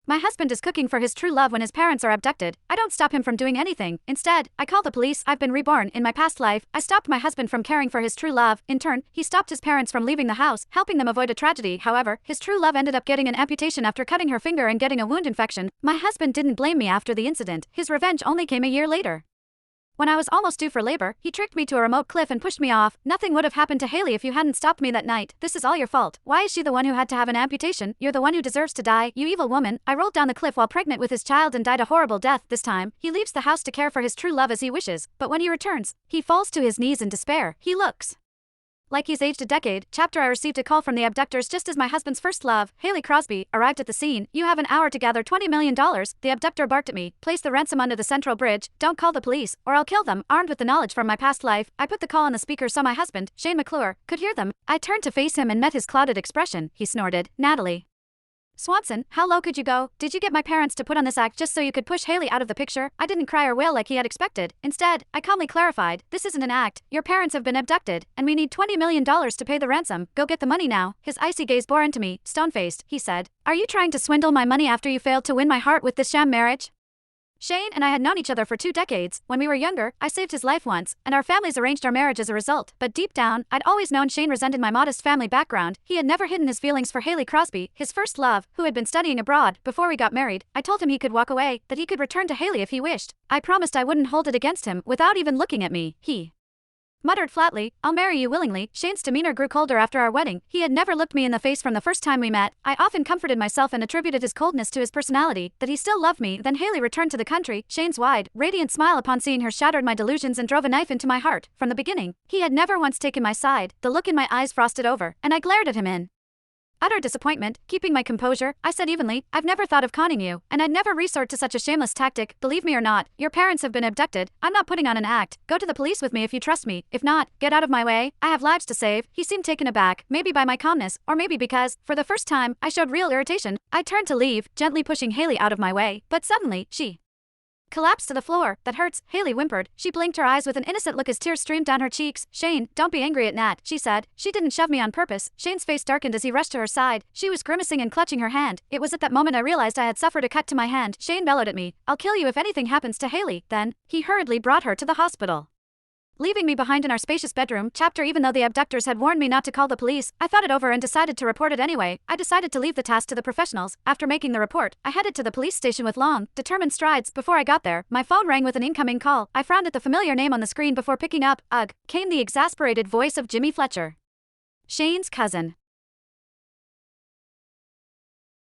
My husband is cooking for his true love when his parents are abducted. I don't stop him from doing anything. Instead, I call the police. I've been reborn. In my past life, I stopped my husband from caring for his true love. In turn, he stopped his parents from leaving the house, helping them avoid a tragedy. However, his true love ended up getting an amputation after cutting her finger and getting a wound infection. My husband didn't blame me after the incident. His revenge only came a year later. When I was almost due for labor, he tricked me to a remote cliff and pushed me off. Nothing would have happened to Haley if you hadn't stopped me that night. This is all your fault. Why is she the one who had to have an amputation? You're the one who deserves to die, you evil woman. I rolled down the cliff while pregnant with his child and died a horrible death. This time, he leaves the house to care for his true love as he wishes. But when he returns, he falls to his knees in despair. He looks like he's aged a decade. Chapter: I received a call from the abductors just as my husband's first love, Haley Crosby, arrived at the scene. You have an hour to gather $20 million. The abductor barked at me. Place the ransom under the central bridge. Don't call the police, or I'll kill them. Armed with the knowledge from my past life, I put the call on the speaker so my husband, Shane McClure, could hear them. I turned to face him and met his clouded expression. He snorted. Natalie Swanson, how low could you go? Did you get my parents to put on this act just so you could push Haley out of the picture? I didn't cry or wail like he had expected. Instead, I calmly clarified, this isn't an act. Your parents have been abducted, and we need $20 million to pay the ransom. Go get the money now. His icy gaze bore into me. Stone-faced, he said, are you trying to swindle my money after you failed to win my heart with this sham marriage? Shane and I had known each other for 2 decades. When we were younger, I saved his life once, and our families arranged our marriage as a result. But deep down, I'd always known Shane resented my modest family background. He had never hidden his feelings for Haley Crosby, his first love, who had been studying abroad. Before we got married, I told him he could walk away, that he could return to Haley if he wished. I promised I wouldn't hold it against him. Without even looking at me, he muttered flatly, I'll marry you willingly. Shane's demeanor grew colder after our wedding. He had never looked me in the face from the first time we met. I often comforted myself and attributed his coldness to his personality, that he still loved me. Then Haley returned to the country. Shane's wide, radiant smile upon seeing her shattered my delusions and drove a knife into my heart. From the beginning, he had never once taken my side. The look in my eyes frosted over, and I glared at him in utter disappointment. Keeping my composure, I said evenly, I've never thought of conning you, and I'd never resort to such a shameless tactic. Believe me or not, your parents have been abducted. I'm not putting on an act. Go to the police with me if you trust me. If not, get out of my way. I have lives to save. He seemed taken aback, maybe by my calmness, or maybe because, for the first time, I showed real irritation. I turned to leave, gently pushing Haley out of my way, but suddenly, she collapsed to the floor. That hurts, Haley whimpered. She blinked her eyes with an innocent look as tears streamed down her cheeks. Shane, don't be angry at Nat, she said. She didn't shove me on purpose. Shane's face darkened as he rushed to her side. She was grimacing and clutching her hand. It was at that moment I realized I had suffered a cut to my hand. Shane bellowed at me, I'll kill you if anything happens to Haley. Then, he hurriedly brought her to the hospital, leaving me behind in our spacious bedroom. Chapter: even though the abductors had warned me not to call the police, I thought it over and decided to report it anyway. I decided to leave the task to the professionals. After making the report, I headed to the police station with long, determined strides. Before I got there, my phone rang with an incoming call. I frowned at the familiar name on the screen before picking up. Ugh, came the exasperated voice of Jimmy Fletcher, Shane's cousin.